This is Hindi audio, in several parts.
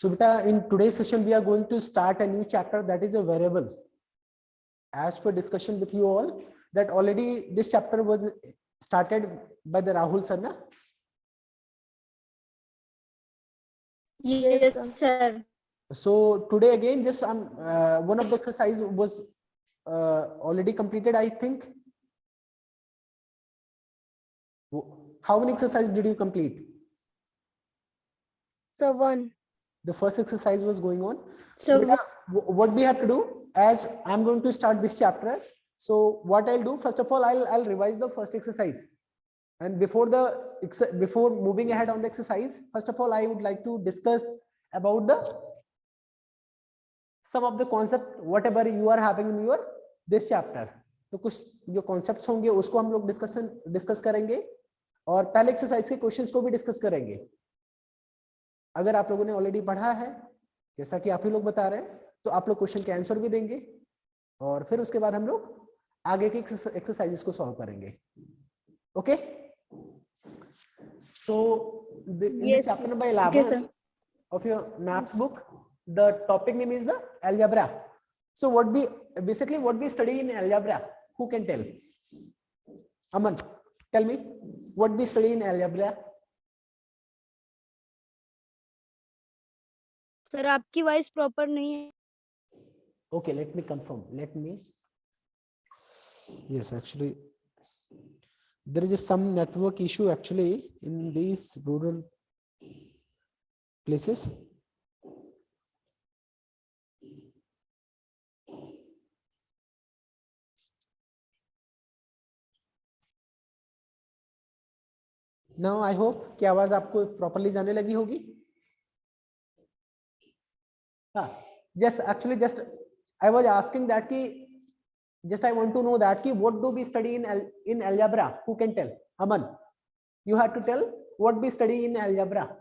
So beta, in today's session we are going to start a new chapter, that is a variable. As per discussion with you all, that already this chapter was started by the Rahul sir, na? Yes, sir. So today again, just one of the exercise was already completed, I think. How many exercises did you complete? So one. The first exercise was going on. So beta, what we have to do, as I'm going to start this chapter, so what I'll do, first of all, I'll revise the first exercise. And before moving ahead on the exercise, first of all, I would like to discuss about some of the concept whatever you are having in your this chapter. तो कुछ जो concepts होंगे उसको हम लोग डिस्कस करेंगे और पहले एक्सरसाइज के क्वेश्चंस को भी डिस्कस करेंगे. अगर आप लोगों ने ऑलरेडी पढ़ा है, जैसा कि आप ही लोग बता रहे हैं, तो आप लोग क्वेश्चन के आंसर भी देंगे और फिर उसके बाद हम लोग आगे के एक्सरसाइजेस को सॉल्व करेंगे. Okay, so in chapter number 11 of your maths book, the topic name is the algebra. So what we study in algebra, who can tell? Aman, tell me what we study in algebra. Sir आपकी वॉइस प्रॉपर नहीं है. Okay, let me confirm. Yes, actually there is some network issue actually in these rural places. Now I hope कि आवाज आपको प्रॉपर्ली जाने लगी होगी. हाँ, just I was asking that कि just I want to know that कि what do we study in algebra? Who can tell? Aman, you have to tell what we study in algebra.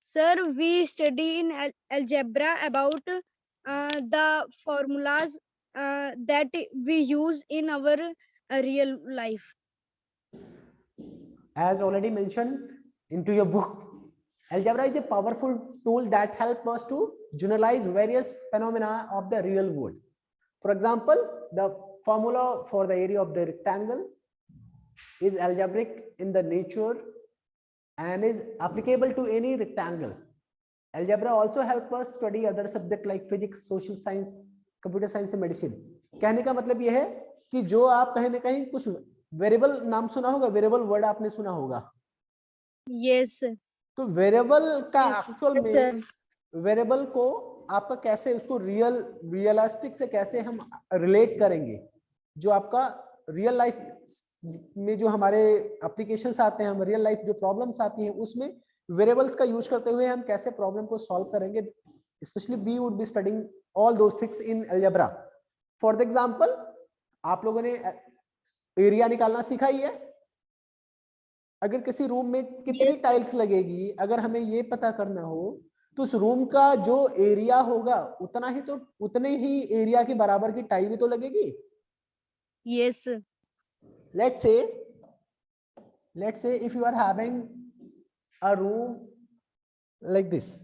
Sir, we study in algebra about the formulas that we use in our real life. As already mentioned into your book, algebra is a powerful tool that helps us to generalize various phenomena of the real world. For example, the formula for the area of the rectangle is algebraic in the nature and is applicable to any rectangle. Algebra also helps us study other subjects like physics, social science, computer science and medicine. कहने का मतलब यह है कि जो आप कहीं ना कहीं कुछ वेरिएबल नाम सुना होगा, वेरिएबल वर्ड आपने सुना होगा. Yes. तो वेरिएबल का एक्चुअल में वेरिएबल को आपका कैसे उसको रियलिस्टिक से कैसे हम रिलेट करेंगे, जो आपका रियल लाइफ में जो हमारे एप्लीकेशंस आते हैं, हम रियल लाइफ जो प्रॉब्लम्स आती हैं उसमें वेरिएबल्स का यूज करते हुए हम कैसे प्रॉब्लम को सॉल्व करेंगे. Specially we would be studying all those things in algebra. For the example, आप लोगों ने एरिया निकालना सीखा ही है. अगर किसी रूम में कितनी टाइल्स लगेगी, अगर हमें ये पता करना हो तो उस रूम का जो एरिया होगा उतने ही एरिया के बराबर की टाइल भी तो लगेगी. Yes. Let's say if you are having a room like this,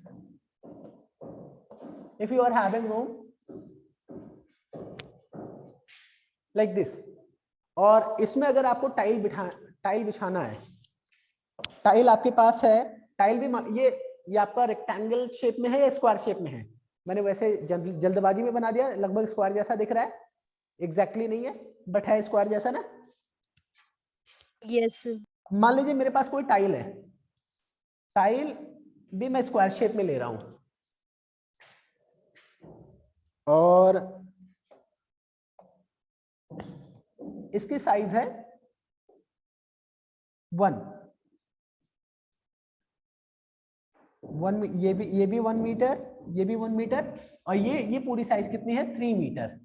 if you are having room like this, और इसमें अगर आपको टाइल बिछाना है, टाइल आपके पास है, टाइल भी ये आपका रेक्टेंगल शेप में है या स्क्वायर शेप में है. मैंने वैसे जल्दबाजी में बना दिया, लगभग स्क्वायर जैसा दिख रहा है. एग्जैक्टली नहीं है बट है स्क्वायर जैसा ना. Yes. मान लीजिए मेरे पास कोई टाइल है, टाइल भी मैं स्क्वायर शेप में ले रहा हूं और इसकी साइज है 1, ये भी 1 मीटर, ये भी 1 मीटर और ये पूरी साइज कितनी है 3 मीटर.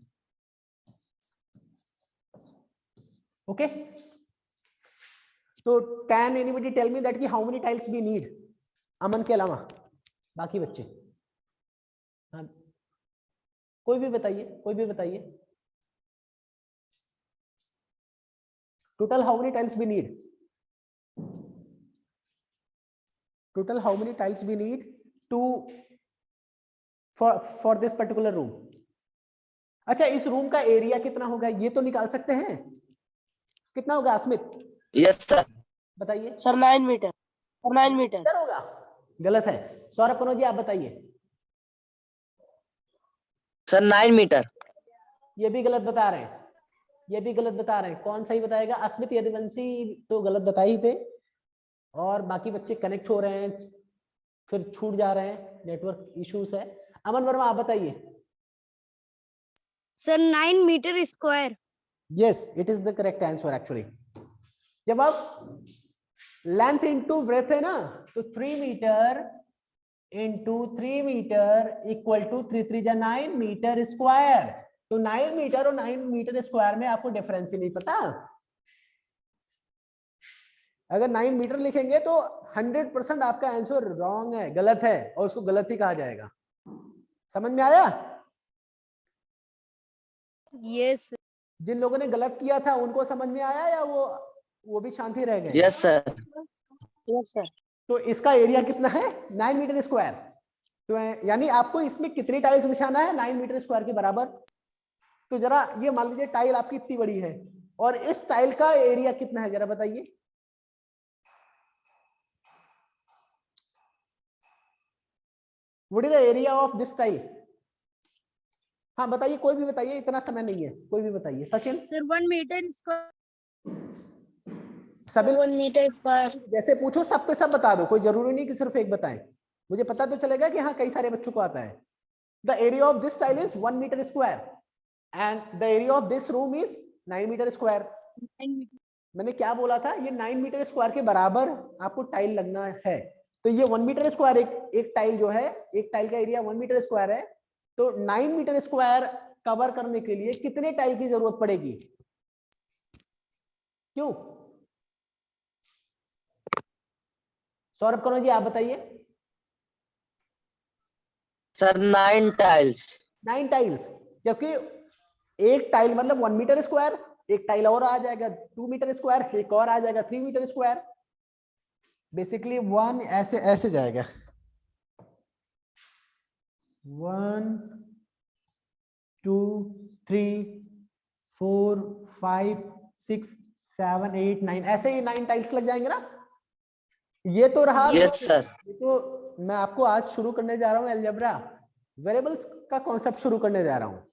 ओके, तो can anybody tell me that कि how many tiles we need? Aman के अलावा बाकी बच्चे, हाँ, कोई भी बताइए total how many tiles we need? To for this particular room. अच्छा, इस रूम का एरिया कितना होगा ये तो निकाल सकते हैं, कितना होगा अस्मित? Yes sir. बताइए। सर 9 मीटर, 9 मीटर मीटर होगा? गलत है। सौरभ कनौज जी आप बताइए। Sir 9 metre. ये भी गलत बता रहे हैं, ये भी गलत बता रहे हैं। कौन सही बताएगा? अस्मित यदुवंशी तो गलत बता ही थे, और बाकी बच्चे कनेक्ट हो रहे हैं फिर छूट जा रहे हैं, नेटवर्क इश्यूज है। अमन वर्मा आप बताइए। Sir 9 meter square. Yes, it is the correct answer actually. जब आप लेंथ इंटू ब्रेथ है ना, तो 3 meter into 3 meter equal to 3 3 जा 9 मीटर स्क्वायर। तो 9 मीटर और 9 मीटर स्क्वायर में आपको डिफरेंस ही नहीं पता। अगर 9 मीटर लिखेंगे तो 100% आपका आंसर रॉन्ग है, गलत है, और उसको गलत ही कहा जाएगा। समझ में आया? यस। जिन लोगों ने गलत किया था उनको समझ में आया, या वो भी शांति रह गए? Yes sir. Yes sir. तो इसका एरिया कितना है? 9 मीटर स्क्वायर। तो यानी आपको इसमें कितनी टाइल्स बिछाना है 9 मीटर स्क्वायर के बराबर? तो जरा ये मान लीजिए टाइल आपकी इतनी बड़ी है, और इस टाइल का एरिया कितना है जरा बताइए। What is the area of this tile? हाँ बताइए, कोई भी बताइए, इतना समय नहीं है, कोई भी बताइए। सचिन? Sir 1 metre square. सभी 1 मीटर स्क्वायर। जैसे पूछो सब पे सब बता दो, कोई जरूरी नहीं कि सिर्फ एक बताएं, मुझे पता तो चलेगा कि हाँ कई सारे बच्चों को आता है। The area of this tile is 1 metre square and the area of this room is 9 meter square. 9 meter. मैंने क्या बोला था? ये 9 मीटर स्क्वायर के बराबर आपको टाइल लगना है। तो ये 1 मीटर स्क्वायर, एक टाइल जो है, एक टाइल का एरिया 1 मीटर स्क्वायर है, तो 9 मीटर स्क्वायर कवर करने के लिए कितने टाइल की जरूरत पड़ेगी? क्यों? सौरभ कनौज जी आप बताइए। Sir 9 tiles. 9 टाइल्स, क्योंकि एक टाइल मतलब 1 मीटर स्क्वायर, एक टाइल और आ जाएगा 2 मीटर स्क्वायर, एक और आ जाएगा 3 मीटर स्क्वायर। बेसिकली 1 ऐसे ऐसे जाएगा, 1 2 3 4 5 6 7 8 9, ऐसे ही 9 टाइल्स लग जाएंगे ना। ये तो रहा। Yes sir. ये तो मैं आपको आज शुरू करने जा रहा हूँ अलजेब्रा, वेरिएबल्स का कॉन्सेप्ट शुरू करने जा रहा हूँ।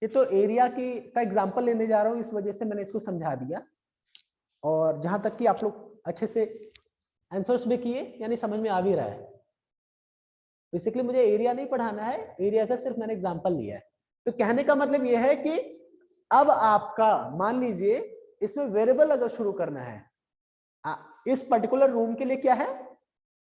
ये तो एरिया का एग्जांपल लेने जा रहा हूँ, इस वजह से मैंने इसको समझा दिया। और जहां तक कि आप लोग अच्छे से आंसर्स भी किए, यानी समझ में आ भी रहा है। बेसिकली मुझे एरिया नहीं पढ़ाना है, एरिया का सिर्फ मैंने एग्जांपल लिया है। तो कहने का मतलब यह है कि अब आपका मान लीजिए इसमें वेरिएबल अगर शुरू करना है, इस पर्टिकुलर रूम के लिए क्या है,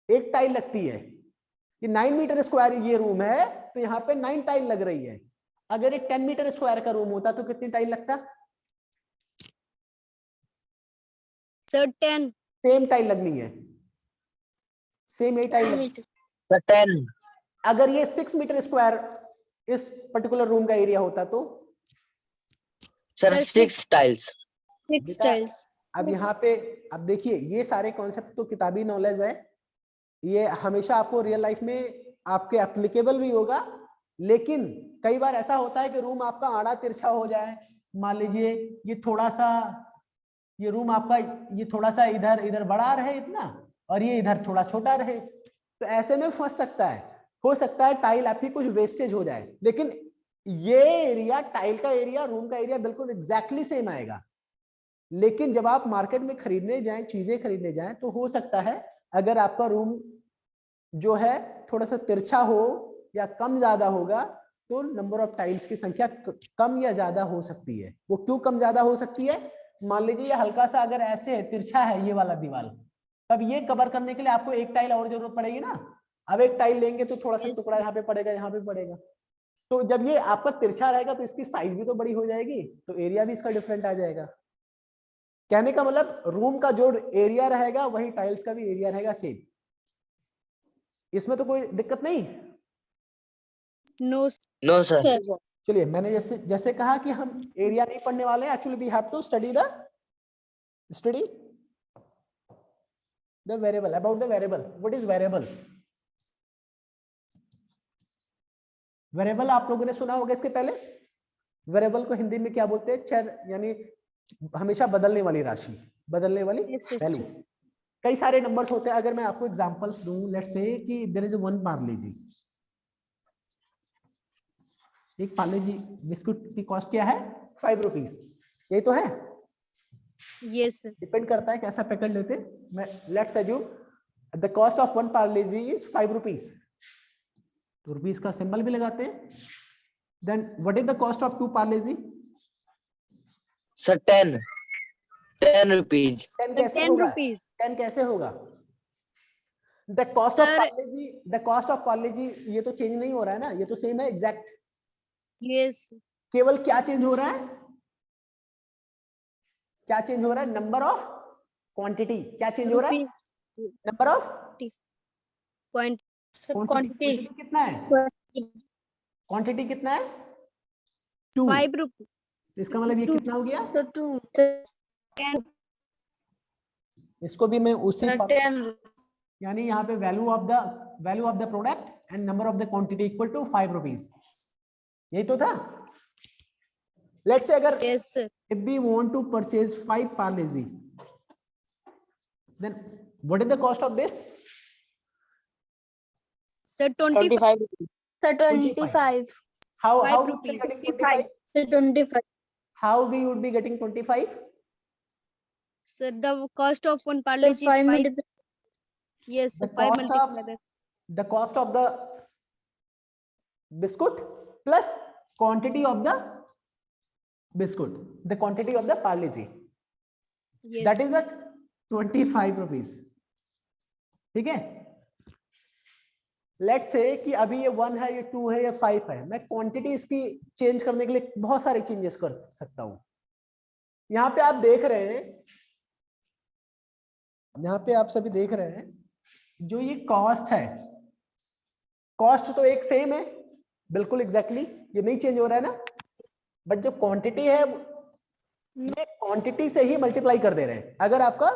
एक टाइल लगती है। कि 9 मीटर स्क्वायर ये रूम है, तो यहाँ पे 9 टाइल लग रही है। अगर ये 10 मीटर स्क्वायर का रूम होता तो कितनी टाइल लगता? सर 10। सेम टाइल लगनी है, सेम यही टाइल। सर 10। अगर ये 6 मीटर स्क्वायर इस पर्टिकुलर रूम का एरिया होता तो? Sir sir 6 tiles. 6 टाइल्स। अब यहाँ पे अब देखिए, ये सारे कॉन्सेप्ट तो किताबी नॉलेज है, ये हमेशा आपको रियल लाइफ में आपके एप्लीकेबल भी होगा। लेकिन कई बार ऐसा होता है कि रूम आपका आड़ा तिरछा हो जाए। मान लीजिए ये थोड़ा सा, ये रूम आपका ये थोड़ा सा इधर इधर बड़ा रहे इतना, और ये इधर थोड़ा छोटा रहे, तो ऐसे में फंस सकता है। हो सकता है टाइल आपकी कुछ वेस्टेज हो जाए, लेकिन ये एरिया, टाइल का एरिया, रूम का एरिया बिल्कुल एग्जैक्टली सेम आएगा। लेकिन जब आप मार्केट में खरीदने जाएं, चीजें खरीदने जाएं, तो हो सकता है अगर आपका रूम जो है थोड़ा सा तिरछा हो या कम ज्यादा होगा, तो नंबर ऑफ टाइल्स की संख्या कम या ज्यादा हो सकती है। वो क्यों कम ज्यादा हो सकती है? मान लीजिए ये हल्का सा अगर ऐसे है, तिरछा है ये वाला दीवार, तब ये कवर करने के लिए आपको एक टाइल और जरूरत पड़ेगी ना। अब एक टाइल लेंगे तो थोड़ा सा टुकड़ा यहाँ पे पड़ेगा, यहाँ पे पड़ेगा। तो जब ये आपका तिरछा रहेगा तो इसकी साइज भी तो बड़ी हो जाएगी, तो एरिया भी इसका डिफरेंट आ जाएगा। कहने का मतलब रूम का जो एरिया रहेगा वही टाइल्स का भी एरिया रहेगा सेम। इसमें तो कोई दिक्कत नहीं। No no sir. चलिए, मैंने जैसे जैसे कहा कि हम एरिया नहीं पढ़ने वाले हैं। Actually we have to study the variable, about the variable. What is variable? Variable आप लोगों ने सुना होगा इसके पहले। वेरिएबल को हिंदी में क्या बोलते हैं? चर, यानी हमेशा बदलने वाली राशि, बदलने वाली वैल्यू। कई सारे नंबर्स होते हैं। अगर मैं आपको एग्जांपल्स दूं, लेट्स से कि देयर इज वन पार्ले जी, एक पार्ले जी बिस्कुट की कॉस्ट क्या है? 5 रुपीज। यही तो है। Yes, sir. डिपेंड करता है कैसा पैकेट लेते हैं। मैं let's assume the cost of one Parle G is 5 rupees. तो रुपीज का सिंबल भी लगाते हैं। Then what is the cost of 2 Parle G? Sir 10 rupees. 10 Sir, कैसे 10 होगा? rupees. 10 कैसे होगा? The cost of Sir- Parle G, the cost of Parle G, ये तो चेंज नहीं हो रहा है ना, ये तो सेम है एग्जैक्ट। Yes. केवल क्या चेंज हो रहा है? क्या चेंज हो रहा है? Number of quantity. क्या चेंज हो रहा है? Rupees. Number of Point. Sir, quantity. quantity. कितना है? क्वांटिटी कितना है? 2। 5 rupees. इसका मतलब ये Two. कितना हो गया? Sir, 2. 10. इसको भी मैं उसी Sir, 10. यानी यहाँ पे value of the product and number of the quantity equal to 5 rupees. यही तो था। लेट्स से अगर Yes, sir. if we want to purchase 5 Parle-G, then what is the cost of this? Sir, 25. 25 rupees. Sir, 25. How 5 we rupees. are getting 25. 25? Sir, 25. How we would be getting 25? Sir, the cost of one parle is 5. Yes, The 5 cost of multiplied by the cost of the biscuit plus quantity of the biscuit, the quantity of the Parle-G. yes. That is that 25 rupees. ठीक है। लेट्स से कि अभी ये 1 है, ये 2 है, ये 5 है। मैं क्वांटिटी इसकी चेंज करने के लिए बहुत सारे चेंजेस कर सकता हूं। यहाँ पे आप देख रहे हैं, यहाँ पे आप सभी देख रहे हैं, जो ये कॉस्ट है, कॉस्ट तो एक सेम है बिल्कुल एग्जैक्टली, ये नहीं चेंज हो रहा है ना। बट जो क्वांटिटी है, ये क्वांटिटी से ही मल्टीप्लाई कर दे रहे हैं। अगर आपका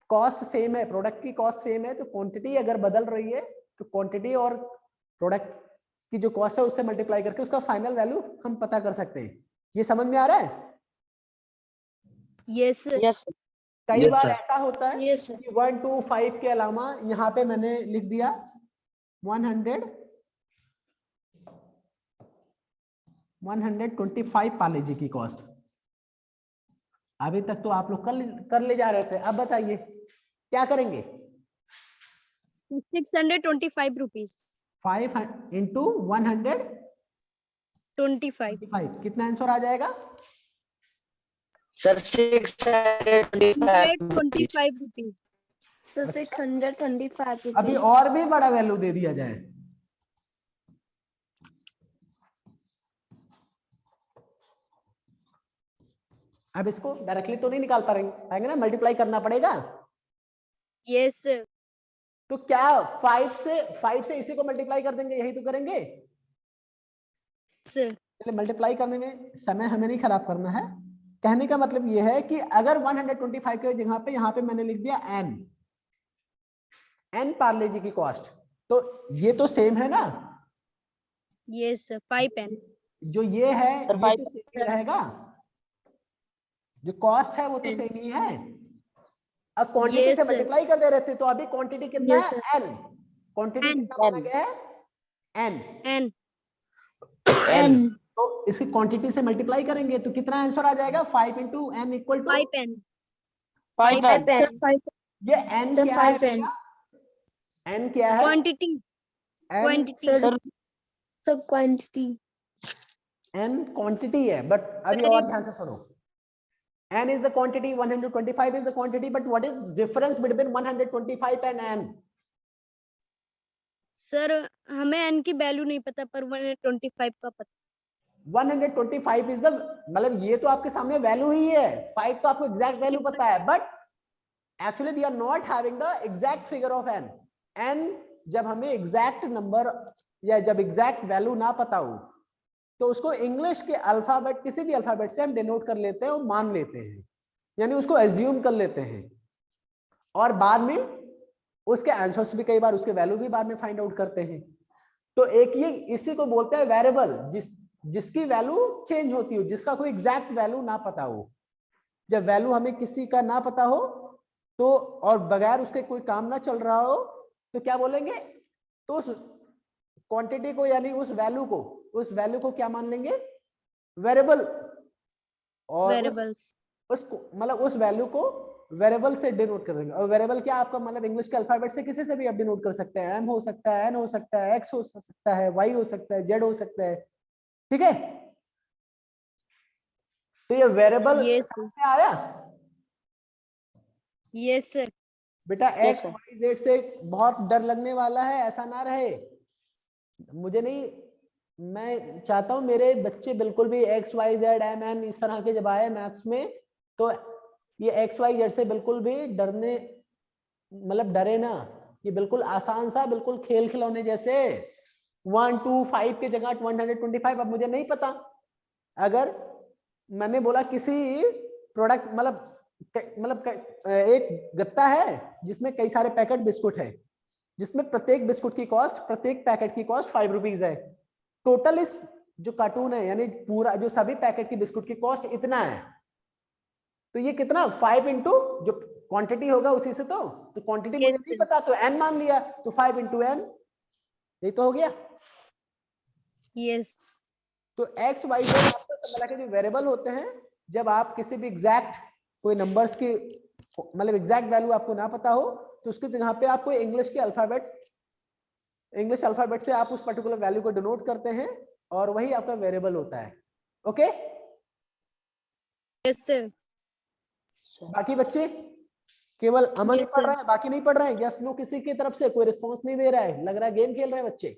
कॉस्ट सेम है, प्रोडक्ट की कॉस्ट सेम है, तो क्वांटिटी अगर बदल रही है तो क्वांटिटी और प्रोडक्ट की जो कॉस्ट है उससे मल्टीप्लाई करके उसका फाइनल वैल्यू हम पता कर सकते हैं। ये समझ में आ रहा है? Yes, sir. Yes, sir. कई Yes, बार sir. ऐसा होता है Yes, sir. कि 1 2 5 के अलावा यहाँ पे मैंने लिख दिया 125 पार्ले-जी की कॉस्ट। अभी तक तो आप लोग कर ले जा रहे थे, अब बताइए क्या करेंगे? 625 rupees. 5 इंटू 125 25. कितना आंसर आ जाएगा? Sir 625 rupees. 125 rupees. So, 625 rupees. अभी और भी बड़ा वैल्यू दे दिया जाए, अब इसको डायरेक्टली तो नहीं निकाल पाएंगे ना, मल्टीप्लाई करना पड़ेगा। Yes, sir. तो क्या 5 से इसी को मल्टीप्लाई कर देंगे? यही तो करेंगे। Sir. चलिए, मल्टीप्लाई करने में समय हमें नहीं खराब करना है। कहने का मतलब यह है कि अगर 125 के जगह पे यहाँ पे मैंने लिख दिया n पार्ले-जी की कॉस्ट, तो ये तो सेम है ना। Yes, sir. 5 pen. जो ये है Sir, ये five- तो सेम ही रहेगा, जो कॉस्ट है वो तो सेम ही है। अब क्वांटिटी Yes, से sir. मल्टीप्लाई कर दे रहे थे, तो अभी क्वांटिटी कितना Yes, है? n। Quantity N. कितना माना गया है? n। And तो इसकी क्वांटिटी से मल्टीप्लाई करेंगे तो कितना आंसर आ जाएगा? 5 into n equal to 5 pen. 5 pen. ये n Sir, क्या 5 है? n. n क्या है? Quantity. n Quantity. Sir, so quantity. n quantity है, बट अभी Very और ध्यान से सुनो। n is the quantity, 125 is the quantity, but what is difference between 125 and n? Sir, हमें n की वैल्यू नहीं पता, पर 125 का पता. 125 इज द, मतलब ये तो आपके सामने वैल्यू ही है, 5 तो आपको एग्जैक्ट वैल्यू पता है, but actually we are not having the exact figure of n। n जब हमें एग्जैक्ट नंबर या जब एग्जैक्ट वैल्यू ना पता हो, तो उसको इंग्लिश के अल्फाबेट, किसी भी अल्फाबेट से हम डिनोट कर लेते हैं और मान लेते हैं, यानी उसको एज्यूम कर लेते हैं, और बाद में उसके आंसर्स भी कई बार, उसके वैल्यू भी बाद में फाइंड आउट करते हैं। तो एक ये इसी को बोलते हैं वेरिएबल, जिसकी वैल्यू चेंज होती हो, जिसका कोई एग्जैक्ट वैल्यू ना पता हो। जब वैल्यू हमें किसी का ना पता हो तो, और बगैर उसके कोई काम ना चल रहा हो, तो क्या बोलेंगे, तो उस क्वांटिटी को यानी उस वैल्यू को क्या मान लेंगे, वेरिएबल। और वेरिएबल्स उसको मतलब उस वैल्यू को वेरिएबल से डिनोट कर देंगे। और वेरिएबल क्या आपका मतलब इंग्लिश के अल्फाबेट से किसी से भी आप डिनोट कर सकते हैं, एम हो सकता है, एन हो सकता है, एक्स हो सकता है, वाई हो सकता है, जेड हो सकता है, ठीक है। तो ये वेरिएबल यस आया यस सर बेटा। Yes, x sir. Y z से बहुत डर लगने वाला है, ऐसा ना रहे। मुझे नहीं, मैं चाहता हूं मेरे बच्चे बिल्कुल भी x y z m n इस तरह के जब आए मैथ्स में, तो ये एक्स वाई जेड से बिल्कुल भी डरने, मतलब डरे ना। ये बिल्कुल आसान सा, बिल्कुल खेल खिलौने जैसे 1 2 5 की जगह 125। अब मुझे नहीं पता, अगर मैंने बोला किसी प्रोडक्ट मतलब एक गत्ता है जिसमें कई सारे पैकेट बिस्कुट है, जिसमें प्रत्येक बिस्कुट की कॉस्ट, प्रत्येक पैकेट की कॉस्ट 5 रुपीज है। टोटल इस जो कार्टून है यानी पूरा जो सभी पैकेट की बिस्कुट की कॉस्ट इतना है। तो ये कितना 5 इंटू जो क्वांटिटी होगा उसी से, तो क्वांटिटी मुझे Yes, नहीं sir. पता तो n मान लिया, तो 5 इंटू एन, ये तो हो गया। यस तो x y z आपको समझ के जो वेरिएबल होते हैं, जब आप किसी भी एग्जैक्ट कोई नंबर्स की मतलब एग्जैक्ट वैल्यू आपको ना पता हो, तो उसकी जगह पे आप कोई इंग्लिश अल्फाबेट से आप उस पर्टिकुलर वैल्यू को डिनोट करते हैं, और वही आपका वेरिएबल होता है। ओके, यस सर बाकी बच्चे केवल अमन Yes, पढ़ sir. रहा है, बाकी नहीं पढ़ रहे हैं। यस नो किसी की तरफ से कोई रिस्पॉन्स नहीं दे रहा है, लग रहा है गेम खेल रहे हैं बच्चे।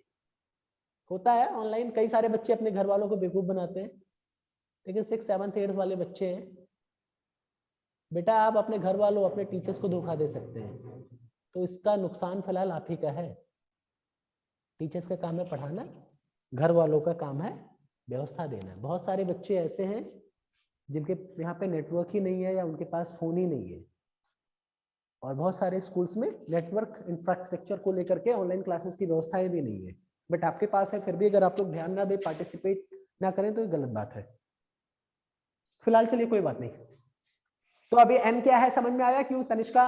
होता है ऑनलाइन, कई सारे बच्चे अपने घर वालों को बेवकूफ बनाते हैं, लेकिन 6th 7th 8th वाले बच्चे हैं। बेटा आप अपने घर वालों, अपने टीचर्स को धोखा दे सकते हैं, तो इसका नुकसान फिलहाल आप ही का है। टीचर्स का काम है पढ़ाना, घर वालों का काम है व्यवस्था देना। बहुत सारे बच्चे ऐसे हैं जिनके यहाँ पे नेटवर्क ही नहीं है या उनके पास फोन ही नहीं है, और बहुत सारे स्कूल्स में नेटवर्क इंफ्रास्ट्रक्चर को लेकर के ऑनलाइन क्लासेस की व्यवस्थाएं भी नहीं है। बट आपके पास है, फिर भी अगर आप लोग ध्यान ना दे, पार्टिसिपेट ना करें, तो ये गलत बात है। फिलहाल चलिए कोई बात नहीं। तो अभी एन क्या है समझ में आया क्यों? Tanishka,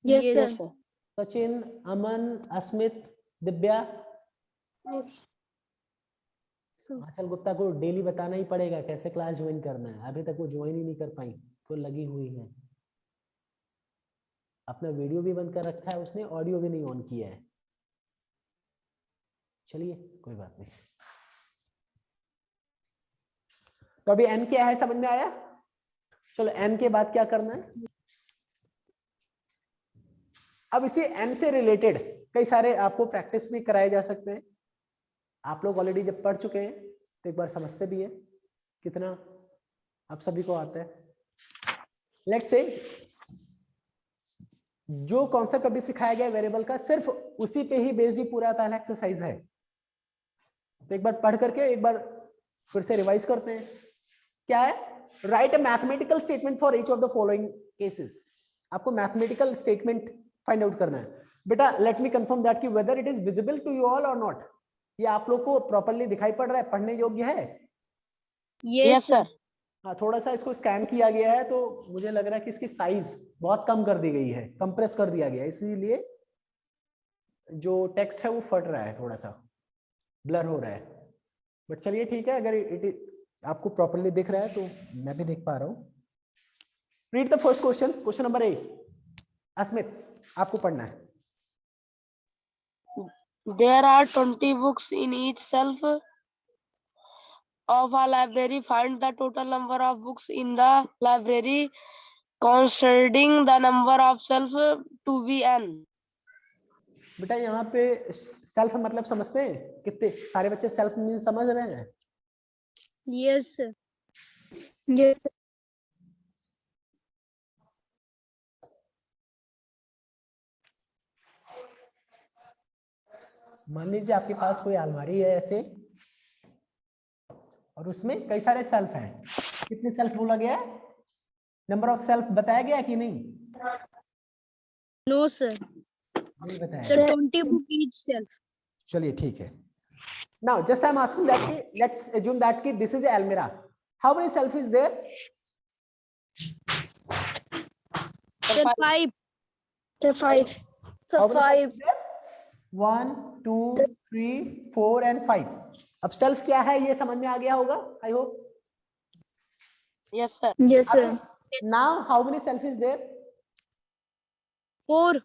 Yes, Yes, sir. sir. Sachin, अमन, अस्मित, दिव्या, आंचल गुप्ता को डेली बताना ही पड़ेगा कैसे क्लास ज्वाइन करना है। अभी तक वो ज्वाइन ही नहीं कर पाई, तो लगी हुई है। अपना वीडियो भी बंद कर रखा है उसने, ऑडियो भी नहीं ऑन किया है। चलिए कोई बात नहीं। तो अभी एन क्या है समझ में आया? चलो एन के बाद क्या करना है? अब इसी एन से रिलेटेड कई सारे आपको प्रैक्टिस भी कराए जा सकते हैं। आप लोग ऑलरेडी जब पढ़ चुके हैं तो एक बार समझते भी है कितना आप सभी को आता है। लेट्स से जो कॉन्सेप्ट अभी सिखाया गया वेरिएबल का, सिर्फ उसी पे ही बेस्ड ही पूरा पहला एक्सरसाइज है। तो एक बार पढ़ करके एक बार फिर से रिवाइज करते हैं। क्या है? Write a mathematical statement for each of the following cases. आपको मैथमेटिकल स्टेटमेंट फाइंड आउट करना है। बेटा लेट मी कंफर्म दैट कि whether it is visible to you all और नॉट। ये आप लोग को प्रॉपर्ली दिखाई पड़ रहा है, पढ़ने योग्य है? Yes, sir. हाँ, थोड़ा सा इसको स्कैन किया गया है तो मुझे लग रहा है कि इसकी साइज बहुत कम कर दी गई है, कंप्रेस कर दिया गया है, इसीलिए जो टेक्स्ट है वो फट रहा है, थोड़ा सा ब्लर हो रहा है। बट चलिए ठीक है, अगर आपको प्रॉपर्ली दिख रहा है तो मैं भी देख पा रहा हूँ। Read the first question, question number 8। Asmit आपको पढ़ना है। There are 20 books in each shelf of a library. Find the total number of books in the library, considering the number of shelf to be n. बेटा यहाँ पे सेल्फ मतलब समझते हैं? कितने सारे बच्चे सेल्फ मीन समझ रहे हैं? Yes, sir. Yes. मान लीजिए आपके पास कोई अलमारी है ऐसे, और उसमें कई सारे सेल्फ हैं। कितने सेल्फ बोला गया है? नंबर ऑफ सेल्फ बताया गया कि नहीं? No, sir. नहीं बताया। Sir, 20 book each self. चलिए ठीक है। Now just I'm asking that ki, let's assume that ki this is Almira. How many self is there? Sir, 5. Sir, 5. How many self is there? 1, 2, 3, 4 and 5. अब सेल्फ क्या है ये समझ में आ गया होगा, I hope. Yes, sir. Yes, sir. Now how many self is there? 4.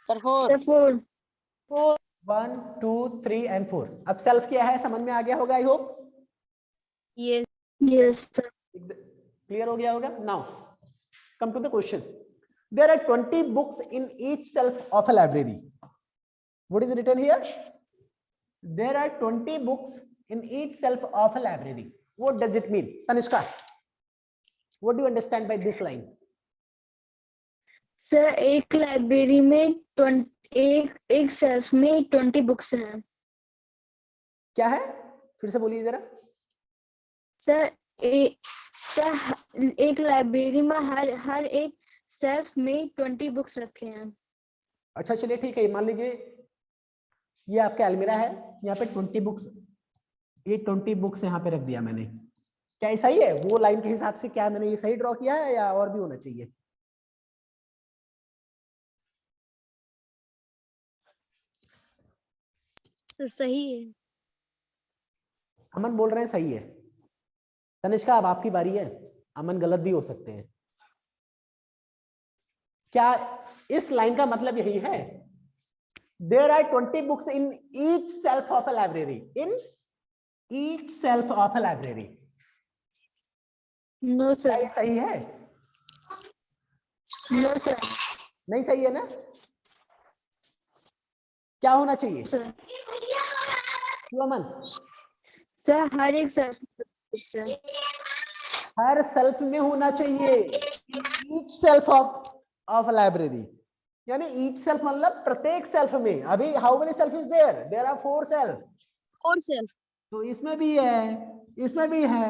Sir, 4. Sir, 4. 4. 1, 2, 3 and 4. अब सेल्फ क्या है समझ में आ गया होगा, I hope. Yes. Yes, sir. Clear हो गया होगा। Now come to the question. There are 20 books in each shelf of a library. What is written here? There are 20 books in each shelf of a library. What does it mean? Tanishka, what do you understand by this line? Sir, एक लाइब्रेरी में 20 एक सेल्फ में 20 बुक्स हैं। क्या है, फिर से बोलिए जरा। सर एक लाइब्रेरी में हर एक सेल्फ में 20 बुक्स रखे हैं। अच्छा चलिए ठीक है, मान लीजिए ये आपका अलमीरा है, यहाँ पे 20 बुक्स, ये 20 बुक्स यहाँ पे रख दिया मैंने। क्या ये सही है? वो लाइन के हिसाब से क्या मैंने ये सही ड्रॉ किया है या और भी होना चाहिए? सर सही है। अमन बोल रहे हैं सही है। तनिष्का अब आपकी बारी है, अमन गलत भी हो सकते हैं। क्या इस लाइन का मतलब यही है? There are 20 books in each shelf of a library. In each shelf of a library. No क्या सर। ये सही है? No sir. नहीं सही है ना? क्या होना चाहिए? सर क्यों अमन? सर हर एक सेल्फ सर हर सेल्फ में होना चाहिए। Each shelf of a library. यानी each self मतलब प्रत्येक सेल्फ में। अभी how many self is there? There are 4 self. 4 self. तो इसमें भी है, इसमें भी है,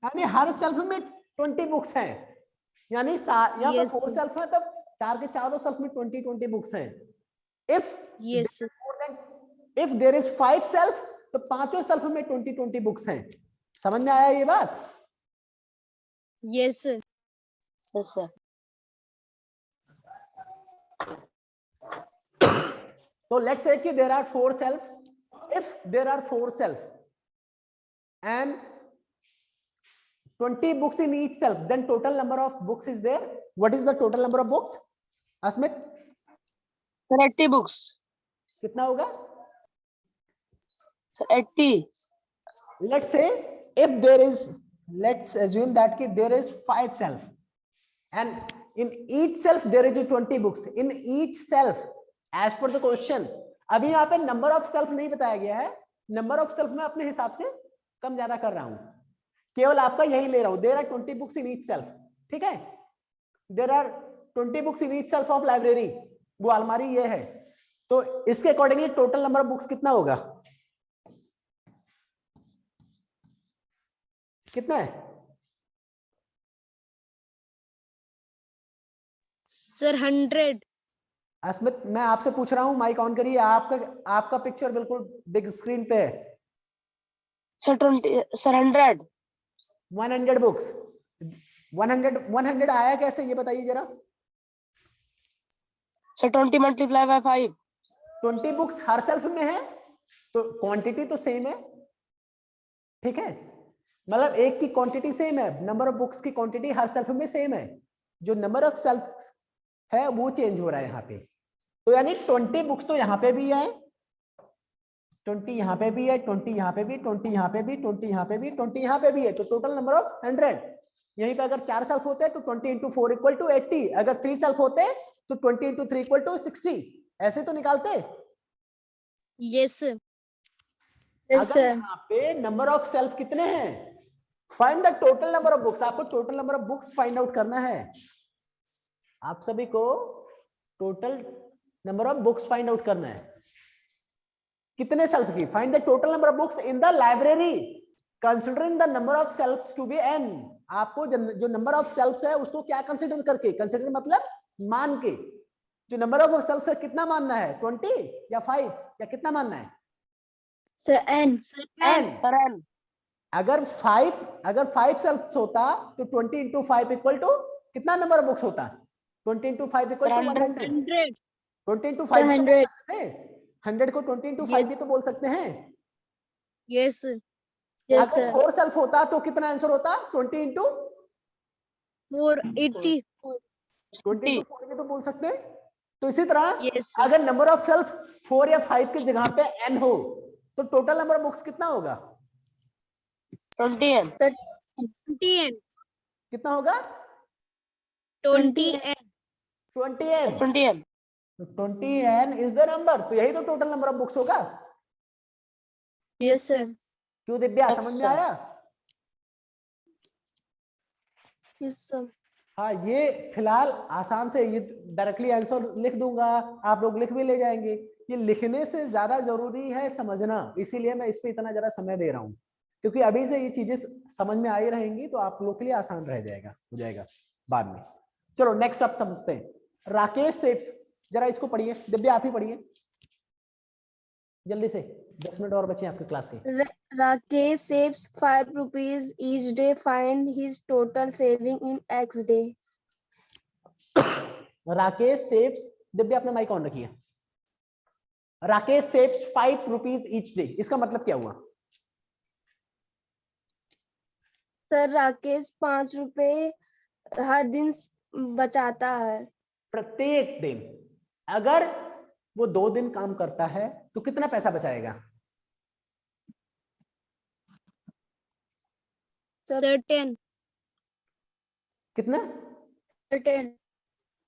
यानी हर सेल्फ में 20 बुक्स हैं। यानी यहाँ पर 4 सेल्फ है, तब 4 के चारों सेल्फ में 20 बुक्स हैं। If there is 5 सेल्फ, तो पांचों सेल्फ में 20 बुक्स हैं। समझ में आया ये बात? Yes sir. Yes, sir. So let's say कि there are 4 self. If there are 4 self and 20 books in each self, then total number of books is there. What is the total number of books? Asmit? 80 books. कितना होगा? Sir, 80. Let's say if there is, let's assume that कि there is 5 self and in each self there is 20 books. In each self, as per the question, अभी यहाँ पे नंबर ऑफ सेल्फ नहीं बताया गया है। नंबर ऑफ सेल्फ मैं अपने हिसाब से कम ज्यादा कर रहा हूं, केवल आपका यही ले रहा हूं। There are 20 books in each shelf, ठीक है। There are 20 books in each shelf of library, वो अलमारी ये है। तो इसके accordingly total number of books कितना होगा? कितना है सर? 100. अस्मित, मैं आपसे पूछ रहा हूं, माइक ऑन करिए। आपका पिक्चर बिल्कुल बिग स्क्रीन पे है। Sir, 20. Sir, 100. 100 बुक्स। 100 आया कैसे ये बताइए जरा। Sir, 20 multiply by 5. 20 books her self में है, तो क्वांटिटी तो सेम है, ठीक है। मतलब एक की क्वांटिटी सेम है, नंबर ऑफ बुक्स की क्वांटिटी हर सेल्फ में सेम है। जो नंबर ऑफ सेल्फ है वो चेंज हो रहा है यहाँ पे। तो यानी 20 बुक्स तो यहाँ पे भी है, 20 यहाँ पे भी है, 20 यहाँ पे भी, 20 यहाँ पे भी, 20 यहाँ पे भी, 20 यहाँ पे भी है। तो टोटल नंबर ऑफ 100। यहीं पे अगर 4 सेल्फ होते हैं तो 20 इंटू 4 इक्वल टू 80। अगर 3 सेल्फ होते हैं तो 20 इंटू 3 इक्वल टू 60। ऐसे तो निकालते। Yes sir. अगर यहाँ पे नंबर ऑफ सेल्फ कितने हैं, find the total number of books. आपको total number of books find out करना है। आप सभी को total number of books find out करना है। कितने सेल्फ की? Find the total number of books in the library considering the number of shelves to be n। आपको जो नंबर ऑफ सेल्फ्स है उसको क्या कंसीडर करके, कंसीडर मतलब मान के, जो नंबर ऑफ सेल्फ से कितना मानना है, 20 या 5 या कितना मानना है? Sir, n. n। Sir, n. अगर 5 सेल्फ होता तो 20 इंटू 5 इक्वल टू कितना नंबर ऑफ बुक्स होता? 20 into 5 equal to 100। 100। 20 into Sir, 5 100. 100 को 20 इंटू 5 भी तो बोल सकते हैं। यस Yes, अगर sir. 4 सेल्फ होता तो कितना आंसर होता? 20 इंटू 480। 20 इंटू 4 भी तो बोल सकते हैं। तो इसी तरह यस अगर नंबर ऑफ सेल्फ 4 या 5 की जगह पे n हो तो टोटल नंबर ऑफ बुक्स कितना होगा? 20n. Sir, 20n। कितना होगा? 20n। 20n। 20n. 20n is the number, तो यही तो टोटल नंबर ऑफ बुक्स होगा। yes, sir. क्यों दिव्या, Yes, समझ में sir. आया? Yes, sir. हाँ, ये फिलहाल आसान से ये डायरेक्टली आंसर लिख दूंगा, आप लोग लिख भी ले जाएंगे। ये लिखने से ज्यादा जरूरी है समझना, इसीलिए मैं इस पे इतना जरा समय दे रहा हूँ, क्योंकि अभी से ये चीजें समझ में आई रहेंगी तो आप लोग के लिए आसान रह जाएगा, हो जाएगा बाद में। चलो नेक्स्ट आप समझते हैं। राकेश सेप्स, जरा इसको पढ़िए, दिव्या आप ही पढ़िए जल्दी से, 10 मिनट और बचे आपके क्लास के। Rakesh saves 5 rupees each day. Find his total saving in X days. Rakesh saves, Divya अपना माइक ऑन रखिए। Rakesh saves 5 rupees each day, इसका मतलब क्या हुआ? सर राकेश 5 रुपए हर दिन बचाता है। प्रत्येक दिन। अगर वो 2 दिन काम करता है तो कितना पैसा बचाएगा? सर्टेन। कितना? 10.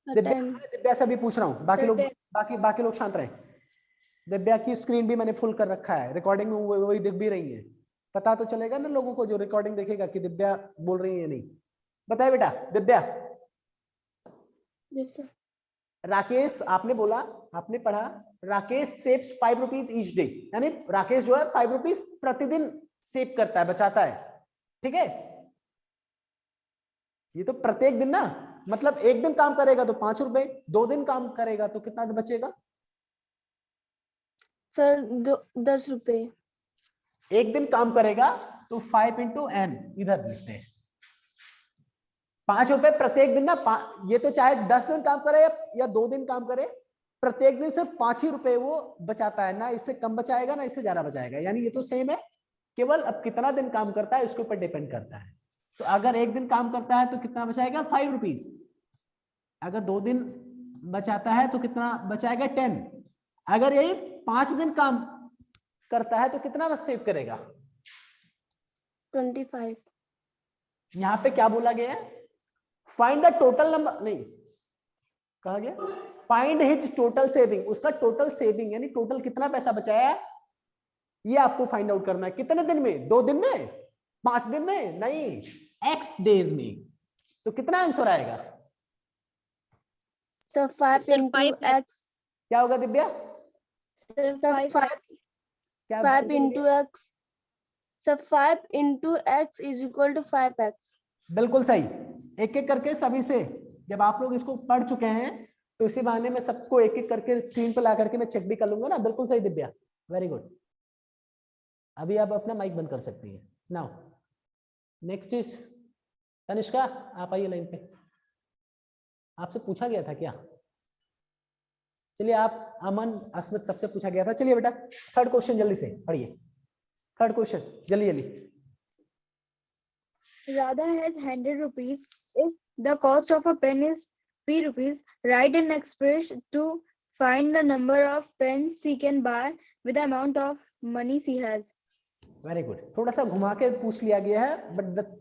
दिव्या से भी पूछ रहा हूँ, बाकी लोग बाकी लोग शांत रहे। दिव्या की स्क्रीन भी मैंने फुल कर रखा है, रिकॉर्डिंग में वही दिख भी रही है, पता तो चलेगा ना लोगों को जो रिकॉर्डिंग देखेगा कि दिव्या बोल रही है या नहीं। बताए बेटा दिव्या। Yes, sir. राकेश, आपने बोला, आपने पढ़ा, Rakesh saves 5 rupees each day, यानी राकेश जो है 5 रुपीज प्रतिदिन सेव करता है, बचाता है, ठीक है? ये तो प्रत्येक दिन ना, मतलब एक दिन काम करेगा तो 5 रुपए, 2 दिन काम करेगा तो कितना बचेगा? सर 10 रुपए। एक दिन काम करेगा तो 5 इंटू n इधर लिखते हैं, 5 रुपए प्रत्येक दिन ना। ये तो चाहे 10 दिन काम करे या 2 दिन काम करे, प्रत्येक दिन सिर्फ 5 ही रुपए वो बचाता है, ना इससे कम बचाएगा ना इससे ज्यादा बचाएगा, यानी ये तो सेम है, केवल अब कितना दिन काम करता है उसके ऊपर डिपेंड करता है। तो अगर एक दिन काम करता है तो कितना बचाएगा? 5 रुपीज। अगर 2 दिन बचाता है तो कितना बचाएगा? 10। अगर यही 5 दिन काम करता है तो कितना सेव करेगा? 25। यहां पे क्या बोला गया है? फाइंड द टोटल नंबर, नहीं कहा गया फाइंड हिज टोटल सेविंग, उसका टोटल सेविंग यानी टोटल कितना पैसा बचाया है ये आपको फाइंड आउट करना है। कितने दिन में? 2 दिन में? 5 दिन में? नहीं, x डेज में। तो कितना आंसर आएगा? Sir 5 into x। क्या होगा दिव्या? Sir, सर 5 क्या 5 into x। Sir 5 into x is equal to 5x। बिल्कुल सही। एक एक करके सभी से, जब आप लोग इसको पढ़ चुके हैं तो इसी बहाने में सबको एक एक करके स्क्रीन पर ला करके मैं चेक भी कर लूंगा ना। बिल्कुल सही दिव्या, वेरी गुड। अभी आप अपना माइक बंद कर सकती हैं। नाउ नेक्स्ट इज तनिष्का, आप आइए लाइन पे। आपसे पूछा गया था क्या? चलिए आप, अमन, अस्मित, सबसे पूछा गया था। चलिए बेटा थर्ड क्वेश्चन जल्दी से पढ़िए। थर्ड क्वेश्चन जल्दी जल्दी। Radha has 100 rupees. If the cost of a pen is 3 rupees, write an expression to find the number of pens she can buy with the amount of money she has. Very good. थोड़ा सा घुमा के पूछ लिया गया है, बट द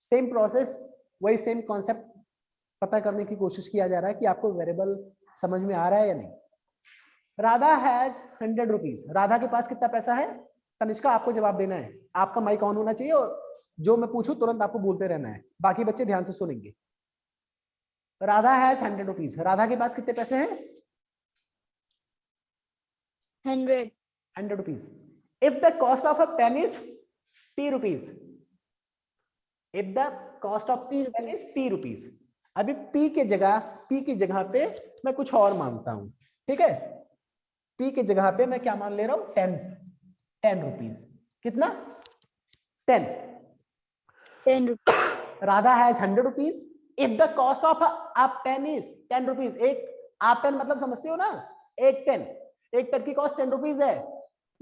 सेम प्रोसेस, वही सेम कॉन्सेप्ट पता करने की कोशिश किया जा रहा है कि आपको वेरिएबल समझ में आ रहा है या नहीं। Radha has 100 rupees. राधा के पास कितना पैसा है? तनिष्का आपको जवाब देना है, आपका माइक ऑन होना चाहिए और जो मैं पूछूं तुरंत आपको बोलते रहना है, बाकी बच्चे ध्यान से सुनेंगे। Radha has 100 rupees. राधा के पास कितने पैसे हैं? 100 rupees. If the cost of a pen is p rupees, if the cost of pen is p rupees, अभी P की जगह पे मैं कुछ और मानता हूं, ठीक है। P की जगह पे मैं क्या मान ले रहा हूं, 10 रुपीज। कितना? 10 rupees. Radha has 100 rupees. If the cost of a pen is 10 rupees, एक आप पेन मतलब समझते हो ना, एक पेन की कॉस्ट 10 रुपीज है,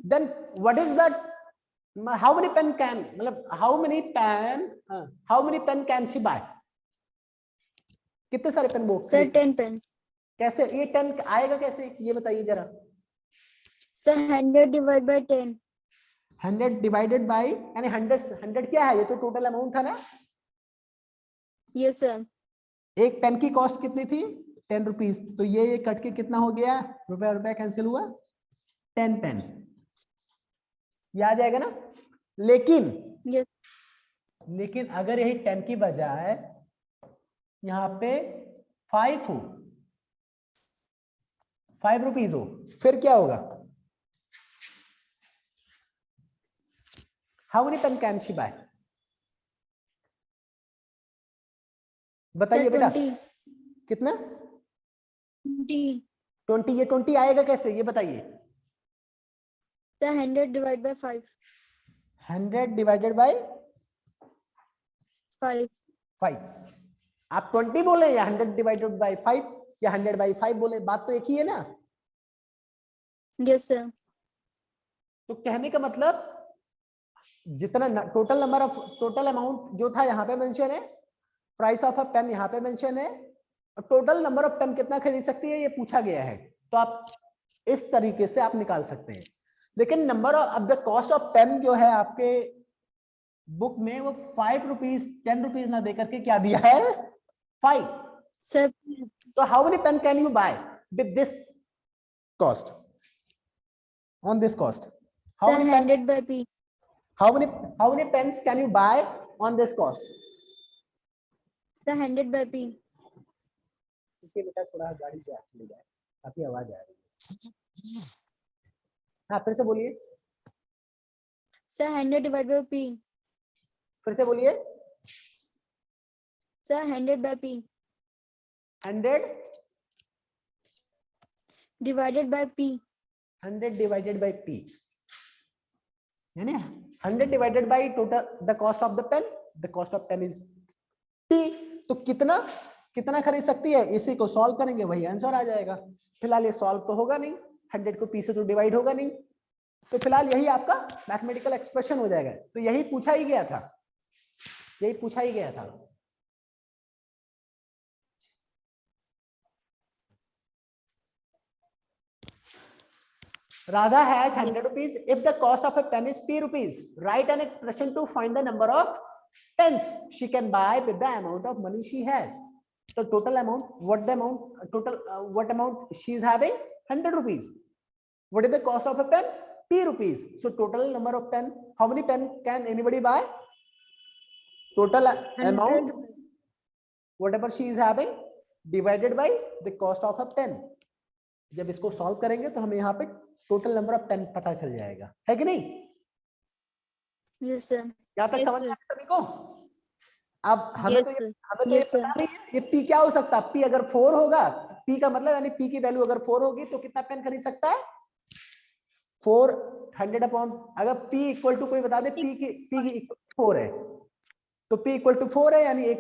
then what is that, how many pen can, मतलब how many pen can she buy, कितने सारे पेन वो Sir, खरीद 10 pen. कैसे ये 10 आएगा कैसे, ये बताइए जरा। Sir, 100 divided by 10. 100 divided bye, यानी 100 क्या है, ये तो टोटल अमाउंट था ना। Yes, sir. एक पेन की कॉस्ट कितनी थी, 10 रुपीज, तो ये कट के कितना हो गया, रुपया कैंसिल हुआ, 10 पेन, ये आ जाएगा ना। लेकिन Yes. लेकिन अगर यही 10 की बजाय यहाँ पे 5 रुपीज हो, फिर क्या होगा, how many pen can she buy, बताइए Sir, बेटा। 20. कितना? 20. 20, ये 20 आएगा कैसे, ये बताइए। Sir, 100 divided by 5. 100 divided bye 5. 5, आप 20 बोले या 100 डिवाइडेड बाय 5 या 100 बाय 5 बोले, बात तो एक ही है ना। Yes, sir. तो कहने का मतलब जितना टोटल अमाउंट जो था यहाँ पे मेंशन है, प्राइस ऑफ अ पेन यहाँ पे मेंशन है, और टोटल नंबर ऑफ पेन कितना खरीद सकती है ये पूछा गया है, तो आप इस तरीके से आप निकाल सकते हैं। लेकिन number of the cost of pen जो है आपके बुक में वो 5 रुपीज 10 रुपीज ना देकर के क्या दिया है, 5। Sir, So how many pen can you buy with this cost? On this cost, how sir, many pen, 100 by P. how many pens can you buy on this cost? Sir, 100 by P. ठीक बेटा, थोड़ा गाड़ी से चली जाए, काफी आवाज आ रही है। हाँ फिर से बोलिए, Sir, 100 divided by P. फिर से बोलिए। Sir, 100 by P. 100 Divided by P. 100 divided by P, यानी 100 divided by total the cost of the pen, the cost of pen is P। तो कितना खरीद सकती है, इसी को सॉल्व करेंगे वही आंसर आ जाएगा। फिलहाल ये सॉल्व तो होगा नहीं, 100 को P से तो डिवाइड होगा नहीं, तो फिलहाल यही आपका मैथमेटिकल एक्सप्रेशन हो जाएगा। तो यही पूछा ही गया था, यही पूछा ही गया था। Radha has 100 rupees. If the cost of a pen is P rupees, write an expression to find the number of pens she can buy with the amount of money she has. So total amount, what amount she is having? 100 rupees. What is the cost of a pen? P rupees. So total number of pen, how many pen can anybody buy? Total amount, whatever she is having, divided by the cost of a pen. जब इसको सॉल्व करेंगे तो हमें यहाँ पे टोटल नंबर ऑफ पेन पता चल जाएगा, है कि नहीं? Yes, sir. यहाँ तक Yes, समझ में sir. आया सभी को? अब हमें Yes, तो sir. ये Yes, sir. पता नहीं है ये P क्या हो सकता है। P अगर 4 होगा, P का मतलब यानी P की वैल्यू अगर 4 होगी तो कितना पेन खरीद सकता है? 400 अपॉन, अगर P इक्वल टू कोई बता दे P की 4 है, तो P इक्वल टू 4 है, यानी एक